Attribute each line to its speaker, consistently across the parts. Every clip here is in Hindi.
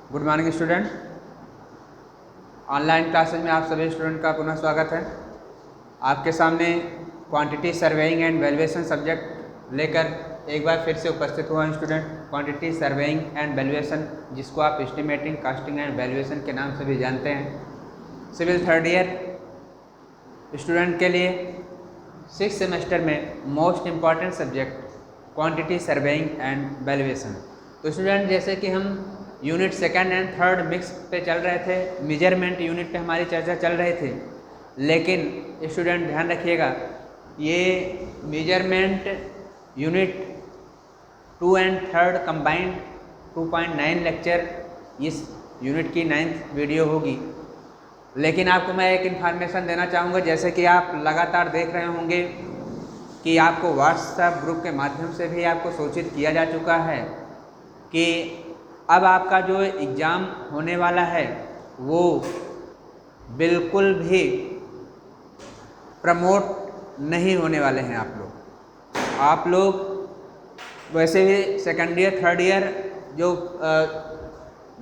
Speaker 1: Good morning student. Online classes में आप सभी स्टूडेंट का पुनः स्वागत है। आपके सामने quantity surveying and valuation subject लेकर एक बार फिर से उपस्थित हुआ student. Quantity surveying and valuation, जिसको आप एस्टिमेटिंग, कास्टिंग एंड वैल्यूएशन के नाम से भी जानते हैं। सिविल थर्ड ईयर स्टूडेंट के लिए 6th सेमेस्टर में most important subject quantity surveying and valuation. तो स्टूडेंट, जैसे कि हम unit second and third mix पे चल रहे थे, मेजरमेंट यूनिट पे हमारी चर्चा चल रही थी, लेकिन स्टूडेंट ध्यान रखिएगा, ये measurement unit 2 and third combined 2.9 lecture इस यूनिट की 9th वीडियो होगी। लेकिन आपको मैं एक इन्फॉर्मेशन देना चाहूँगा, जैसे कि आप लगातार देख रहे होंगे कि आपको व्हाट्सएप ग्रुप के माध्यम से भी आपको सूचित किया जा चुका है कि अब आपका जो एग्ज़ाम होने वाला है वो बिल्कुल भी प्रमोट नहीं होने वाले हैं। आप लोग वैसे भी सेकेंड ईयर थर्ड ईयर जो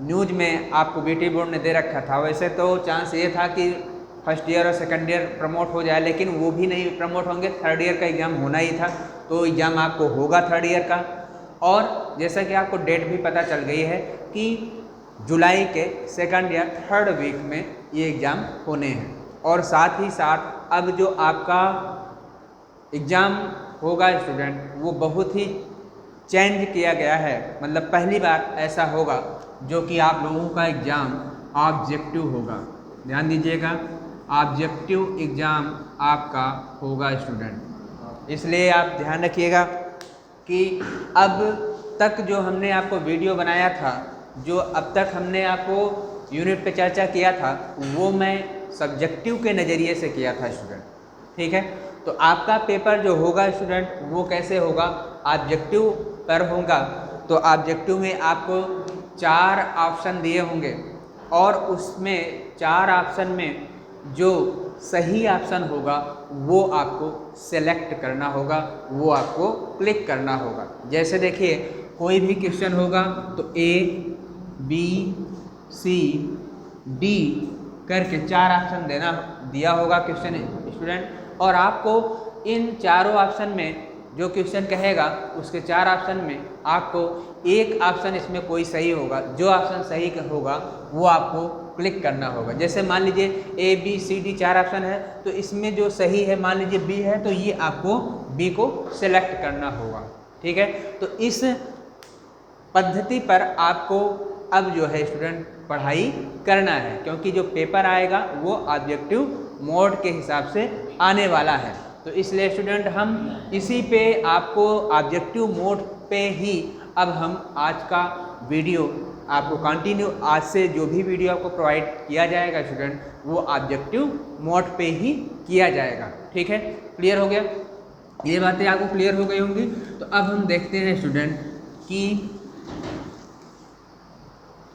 Speaker 1: न्यूज़ में आपको बीटी बोर्ड ने दे रखा था, वैसे तो चांस ये था कि फर्स्ट ईयर और सेकेंड ईयर प्रमोट हो जाए, लेकिन वो भी नहीं प्रमोट होंगे। थर्ड ईयर का एग्ज़ाम होना ही था, तो एग्ज़ाम आपको होगा थर्ड ईयर का। और जैसा कि आपको डेट भी पता चल गई है कि जुलाई के सेकंड या थर्ड वीक में ये एग्ज़ाम होने हैं। और साथ ही साथ अब जो आपका एग्ज़ाम होगा स्टूडेंट, वो बहुत ही चेंज किया गया है। मतलब पहली बार ऐसा होगा जो कि आप लोगों का एग्ज़ाम ऑब्जेक्टिव होगा। ध्यान दीजिएगा, ऑब्जेक्टिव एग्ज़ाम आपका होगा स्टूडेंट। इसलिए आप ध्यान रखिएगा कि अब तक जो हमने आपको वीडियो बनाया था, जो अब तक हमने आपको यूनिट पे चर्चा किया था, वो मैं सब्जेक्टिव के नज़रिए से किया था स्टूडेंट। ठीक है, तो आपका पेपर जो होगा स्टूडेंट वो कैसे होगा, ऑब्जेक्टिव पर होगा। तो ऑब्जेक्टिव में आपको 4 ऑप्शन दिए होंगे और उसमें 4 ऑप्शन में जो सही ऑप्शन होगा वो आपको सेलेक्ट करना होगा, वो आपको क्लिक करना होगा। जैसे देखिए, कोई भी क्वेश्चन होगा तो ए बी सी डी करके 4 ऑप्शन दिया होगा क्वेश्चन स्टूडेंट, और आपको इन चारों ऑप्शन में जो क्वेश्चन कहेगा उसके 4 ऑप्शन में आपको एक ऑप्शन इसमें कोई सही होगा, जो ऑप्शन सही होगा वो आपको क्लिक करना होगा। जैसे मान लीजिए A B C D 4 option है, तो इसमें जो सही है मान लीजिए बी है, तो ये आपको बी को सेलेक्ट करना होगा। ठीक है, तो इस पद्धति पर आपको अब जो है स्टूडेंट पढ़ाई करना है, क्योंकि जो पेपर आएगा वो ऑब्जेक्टिव मोड के हिसाब से आने वाला है। तो इसलिए स्टूडेंट हम इसी पे आपको ऑब्जेक्टिव मोड पे ही अब हम आज का वीडियो आपको कंटिन्यू, आज से जो भी वीडियो आपको प्रोवाइड किया जाएगा स्टूडेंट, वो ऑब्जेक्टिव मोड पे ही किया जाएगा। ठीक है, क्लियर हो गया? ये बातें आपको क्लियर हो गई होंगी। तो अब हम देखते हैं स्टूडेंट कि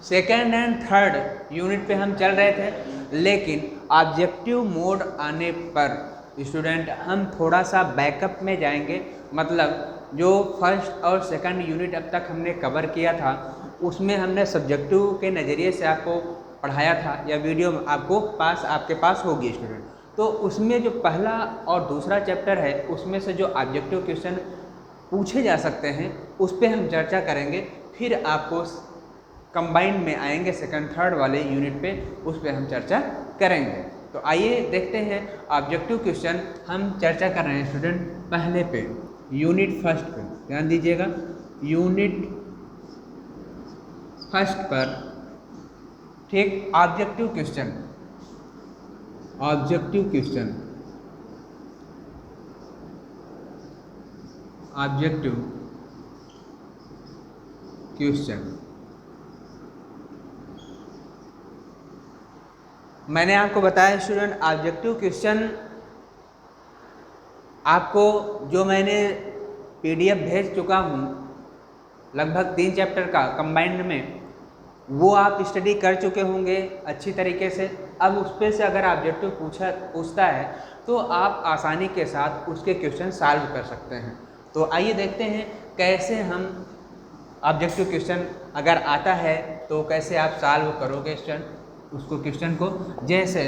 Speaker 1: सेकेंड एंड थर्ड यूनिट पे हम चल रहे थे, लेकिन ऑब्जेक्टिव मोड आने पर स्टूडेंट हम थोड़ा सा बैकअप में जाएंगे। मतलब जो फर्स्ट और सेकंड यूनिट अब तक हमने कवर किया था, उसमें हमने सब्जेक्टिव के नज़रिए से आपको पढ़ाया था, या वीडियो आपके पास होगी स्टूडेंट। तो उसमें जो पहला और दूसरा चैप्टर है, उसमें से जो ऑब्जेक्टिव क्वेश्चन पूछे जा सकते हैं उस पर हम चर्चा करेंगे। फिर आपको कंबाइंड में आएंगे सेकंड थर्ड वाले यूनिट पे, उस पर हम चर्चा करेंगे। तो आइए देखते हैं ऑब्जेक्टिव क्वेश्चन हम चर्चा कर रहे हैं स्टूडेंट पहले पे, यूनिट फर्स्ट पे। ध्यान दीजिएगा, यूनिट फर्स्ट पर। ठीक, objective question, objective question, objective question. मैंने आपको बताया स्टूडेंट, ऑब्जेक्टिव क्वेश्चन आपको जो मैंने पीडीएफ भेज चुका हूँ लगभग 3 चैप्टर का कंबाइंड में, वो आप स्टडी कर चुके होंगे अच्छी तरीके से। अब उस पर से अगर ऑब्जेक्टिव पूछता है तो आप आसानी के साथ उसके क्वेश्चन सॉल्व कर सकते हैं। तो आइए देखते हैं कैसे हम ऑब्जेक्टिव क्वेश्चन अगर आता है तो कैसे आप सॉल्व करोगे क्वेश्चन को। जैसे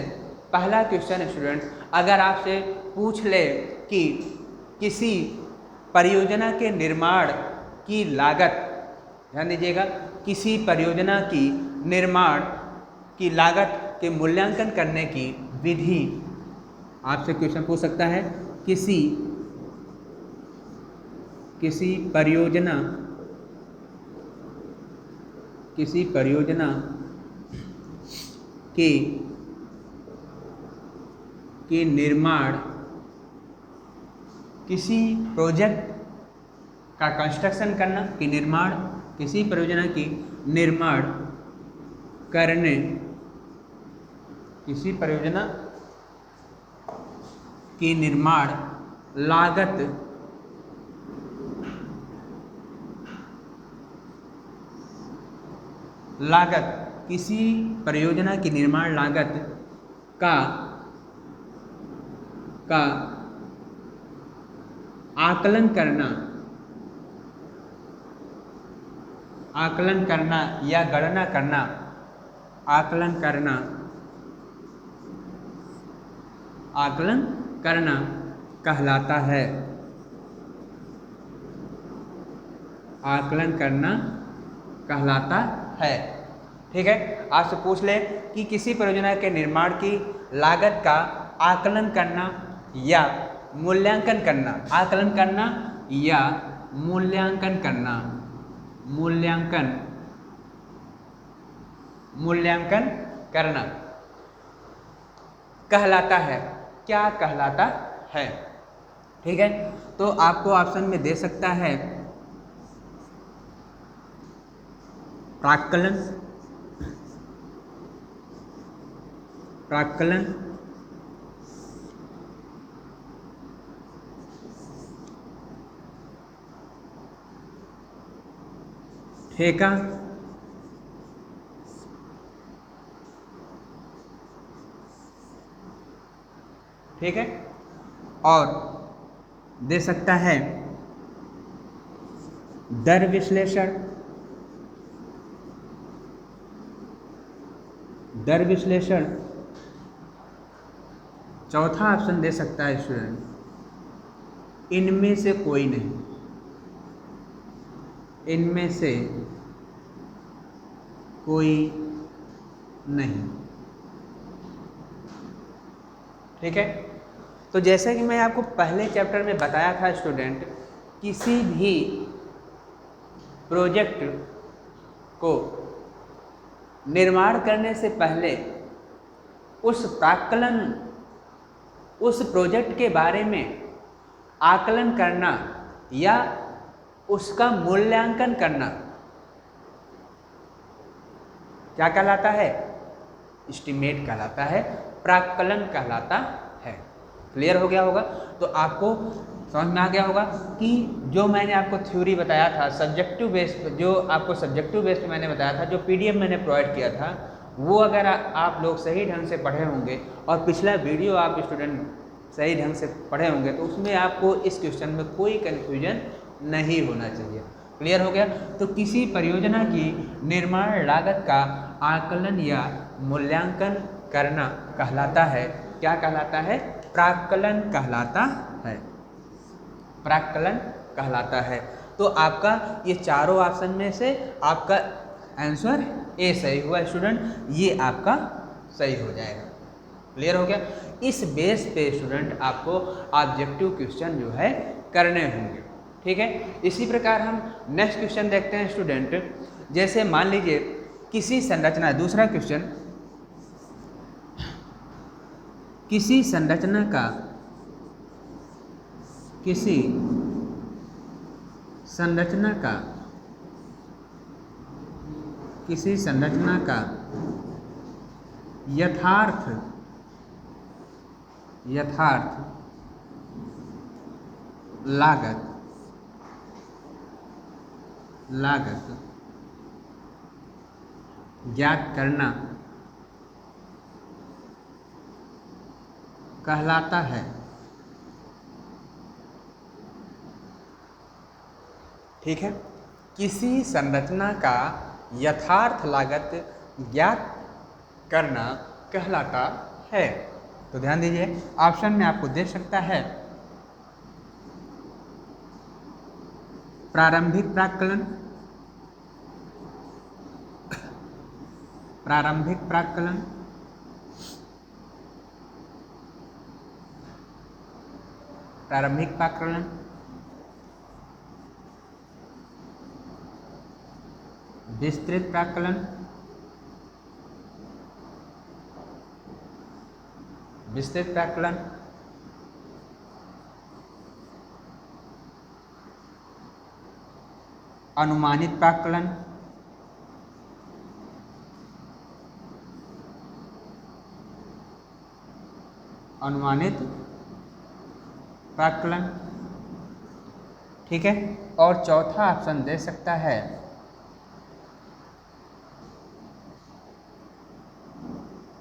Speaker 1: पहला क्वेश्चन स्टूडेंट, अगर आपसे पूछ ले कि किसी परियोजना के निर्माण की लागत, ध्यान दीजिएगा, किसी परियोजना की निर्माण की लागत के मूल्यांकन करने की विधि, आपसे क्वेश्चन पूछ सकता है किसी परियोजना के निर्माण, किसी प्रोजेक्ट का कंस्ट्रक्शन करना, कि निर्माण, किसी परियोजना की निर्माण करने, किसी परियोजना की निर्माण लागत किसी परियोजना की निर्माण लागत का आकलन करना या गणना करना, आकलन करना कहलाता है। आकलन करना कहलाता है। ठीक है, आपसे पूछ ले कि किसी परियोजना के निर्माण की लागत का आकलन करना या मूल्यांकन करना, आकलन करना या मूल्यांकन करना, मूल्यांकन करना कहलाता है। क्या कहलाता है? ठीक है, तो आपको ऑप्शन में दे सकता है प्राक्कलन, ठेका, ठीक है, और दे सकता है दर विश्लेषण, चौथा ऑप्शन दे सकता है स्टूडेंट इनमें से कोई नहीं, इनमें से कोई नहीं। ठीक है, तो जैसे कि मैं आपको पहले चैप्टर में बताया था स्टूडेंट, किसी भी प्रोजेक्ट को निर्माण करने से पहले उस प्रोजेक्ट के बारे में आकलन करना या उसका मूल्यांकन करना क्या कहलाता है? एस्टीमेट कहलाता है, प्राक्कलन कहलाता है। क्लियर हो गया होगा? तो आपको समझ में आ गया होगा कि जो मैंने आपको थ्योरी बताया था सब्जेक्टिव बेस्ड, जो आपको सब्जेक्टिव बेस्ड मैंने बताया था, जो पीडीएफ मैंने प्रोवाइड किया था, वो अगर आप लोग सही ढंग से पढ़े होंगे और पिछला वीडियो आप स्टूडेंट सही ढंग से पढ़े होंगे तो उसमें आपको इस क्वेश्चन में कोई कन्फ्यूजन नहीं होना चाहिए। क्लियर हो गया? तो किसी परियोजना की निर्माण लागत का आकलन या मूल्यांकन करना कहलाता है, क्या कहलाता है? प्राक्कलन कहलाता है, प्राक्कलन कहलाता है। तो आपका ये चारों ऑप्शन में से आपका आंसर ए सही हुआ स्टूडेंट, ये आपका सही हो जाएगा। क्लियर हो गया? इस बेस पे स्टूडेंट आपको ऑब्जेक्टिव क्वेश्चन जो है करने होंगे। ठीक है, इसी प्रकार हम नेक्स्ट क्वेश्चन देखते हैं स्टूडेंट। जैसे मान लीजिए किसी संरचना, दूसरा क्वेश्चन, किसी संरचना का यथार्थ लागत ज्ञात करना कहलाता है। ठीक है, किसी संरचना का यथार्थ लागत ज्ञात करना कहलाता है। तो ध्यान दीजिए, ऑप्शन में आपको दे सकता है प्रारंभिक प्राक्कलन, प्रारंभिक प्राक्कलन, प्रारंभिक प्राक्कलन, विस्तृत प्राक्कलन, विस्तृत प्राक्कलन, अनुमानित प्राक्कलन, अनुमानित प्राक्कलन। ठीक है, और चौथा ऑप्शन दे सकता है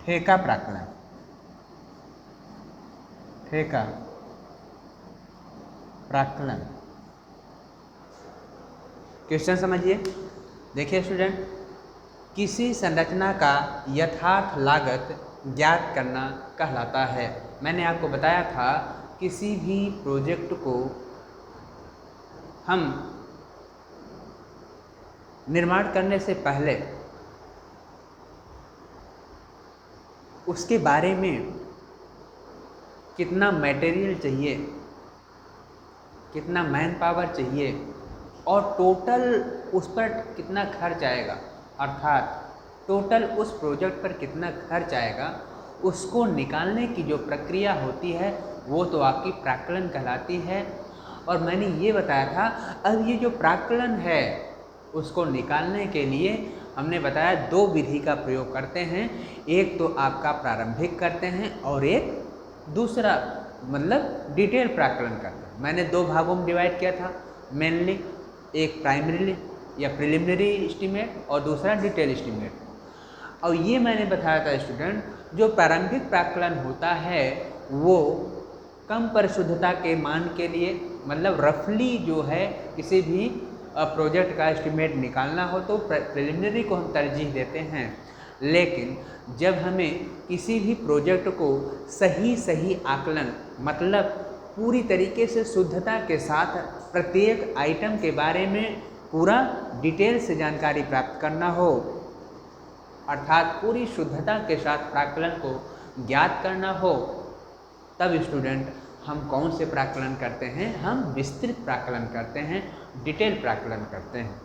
Speaker 1: ठेका प्राक्कलन, ठेका प्राक्कलन। क्वेश्चन समझिए, देखिए स्टूडेंट, किसी संरचना का यथार्थ लागत ज्ञात करना कहलाता है। मैंने आपको बताया था किसी भी प्रोजेक्ट को हम निर्माण करने से पहले उसके बारे में कितना मटेरियल चाहिए, कितना मैन पावर चाहिए और टोटल उस पर कितना खर्च आएगा, अर्थात टोटल उस प्रोजेक्ट पर कितना खर्च आएगा, उसको निकालने की जो प्रक्रिया होती है वो तो आपकी प्राक्कलन कहलाती है। और मैंने ये बताया था, अब ये जो प्राक्कलन है उसको निकालने के लिए हमने बताया दो विधि का प्रयोग करते हैं। एक तो आपका प्रारंभिक करते हैं और एक दूसरा मतलब डिटेल प्राक्कलन करते हैं। मैंने दो भागों में डिवाइड किया था, मेनली एक प्राइमरी या प्रिलिमिनरी एस्टीमेट और दूसरा डिटेल एस्टीमेट। और ये मैंने बताया था स्टूडेंट, जो प्रारंभिक प्राक्कलन होता है वो कम परिशुद्धता के मान के लिए, मतलब रफली जो है किसी भी प्रोजेक्ट का एस्टीमेट निकालना हो तो प्रिलिमिनरी को हम तरजीह देते हैं। लेकिन जब हमें किसी भी प्रोजेक्ट को सही आकलन, मतलब पूरी तरीके से शुद्धता के साथ प्रत्येक आइटम के बारे में पूरा डिटेल से जानकारी प्राप्त करना हो, अर्थात पूरी शुद्धता के साथ प्राक्कलन को ज्ञात करना हो, तब स्टूडेंट हम कौन से प्राक्कलन करते हैं? हम विस्तृत प्राक्कलन करते हैं, डिटेल प्राक्कलन करते हैं।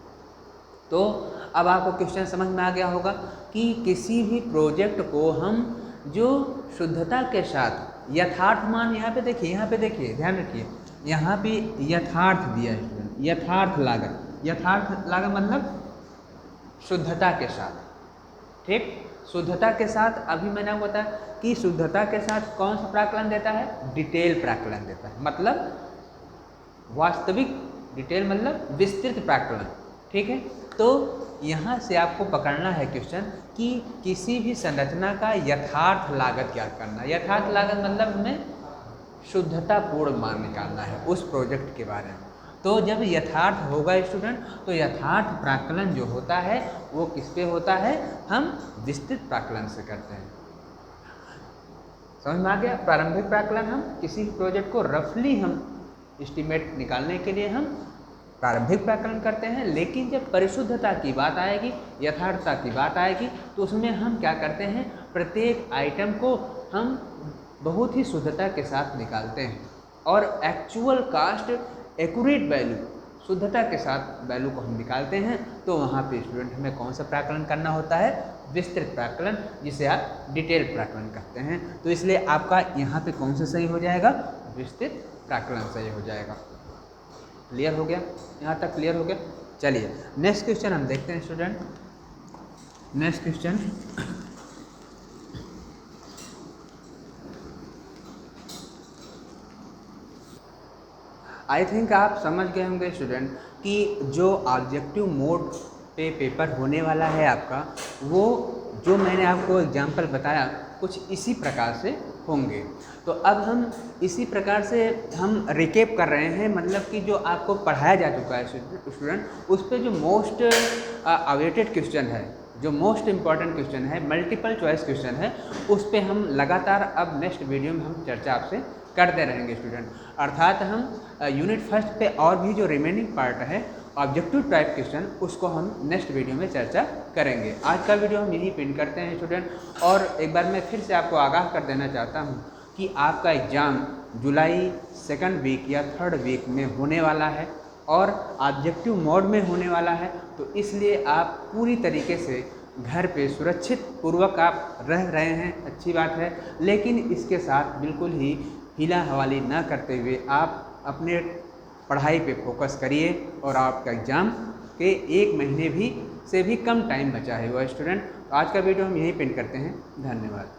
Speaker 1: तो अब आपको क्वेश्चन समझ में आ गया होगा कि किसी भी प्रोजेक्ट को हम जो शुद्धता के साथ यथार्थ मान, यहाँ पे देखिए ध्यान रखिए, यहाँ पे यथार्थ दिया है स्टूडेंट, यथार्थ लागत मतलब शुद्धता के साथ। ठीक, शुद्धता के साथ अभी मैंने आपको बताया कि शुद्धता के साथ कौन सा प्राक्कलन देता है? डिटेल प्राक्कलन देता है, मतलब वास्तविक डिटेल मतलब विस्तृत प्राक्कलन। ठीक है, तो यहाँ से आपको पकड़ना है क्वेश्चन कि किसी भी संरचना का यथार्थ लागत ज्ञात करना। यथार्थ लागत मतलब हमें शुद्धतापूर्ण मान निकालना है उस प्रोजेक्ट के बारे में। तो जब यथार्थ होगा स्टूडेंट, तो यथार्थ प्राक्कलन जो होता है वो किस पे होता है? हम विस्तृत प्राक्कलन से करते हैं। समझ में आ गया? प्रारंभिक प्राक्कलन हम किसी प्रोजेक्ट को रफली हम एस्टीमेट निकालने के लिए हम प्रारंभिक प्राक्कलन करते हैं, लेकिन जब परिशुद्धता की बात आएगी, यथार्थता की बात आएगी, तो उसमें हम क्या करते हैं? प्रत्येक आइटम को हम बहुत ही शुद्धता के साथ निकालते हैं और एक्चुअल कास्ट, एक्यूरेट वैल्यू, शुद्धता के साथ वैल्यू को हम निकालते हैं। तो वहाँ पे स्टूडेंट हमें कौन सा प्राक्कलन करना होता है? विस्तृत प्राक्कलन, जिसे आप डिटेल प्राक्कलन कहते हैं। तो इसलिए आपका यहाँ पे कौन सा सही हो जाएगा? विस्तृत प्राक्कलन सही हो जाएगा। क्लियर हो गया? यहाँ तक क्लियर हो गया? चलिए नेक्स्ट क्वेश्चन हम देखते हैं student. Next question, I think आप समझ गए होंगे स्टूडेंट कि जो ऑब्जेक्टिव मोड पे पेपर होने वाला है आपका, वो जो मैंने आपको एग्जाम्पल बताया कुछ इसी प्रकार से होंगे। तो अब हम इसी प्रकार से हम रिकेप कर रहे हैं, मतलब कि जो आपको पढ़ाया जा चुका है स्टूडेंट, उस पे जो मोस्ट अवेटेड क्वेश्चन है, जो मोस्ट इम्पॉर्टेंट क्वेश्चन है, मल्टीपल चॉइस क्वेश्चन है, उस पे हम लगातार अब नेक्स्ट वीडियो में हम चर्चा आपसे करते रहेंगे स्टूडेंट। अर्थात हम यूनिट फर्स्ट पे और भी जो रिमेनिंग पार्ट है ऑब्जेक्टिव टाइप क्वेश्चन, उसको हम नेक्स्ट वीडियो में चर्चा करेंगे। आज का वीडियो हम यहीं पिन करते हैं स्टूडेंट। और एक बार मैं फिर से आपको आगाह कर देना चाहता हूँ कि आपका एग्ज़ाम जुलाई सेकंड वीक या थर्ड वीक में होने वाला है और ऑब्जेक्टिव मोड में होने वाला है। तो इसलिए आप पूरी तरीके से घर पे सुरक्षित पूर्वक आप रह रहे हैं, अच्छी बात है, लेकिन इसके साथ बिल्कुल ही हिला हवाली ना करते हुए आप अपने पढ़ाई पे फोकस करिए और आपका एग्ज़ाम के 1 महीने भी से भी कम टाइम बचा है वो स्टूडेंट। तो आज का वीडियो हम यहीं पिन करते हैं। धन्यवाद।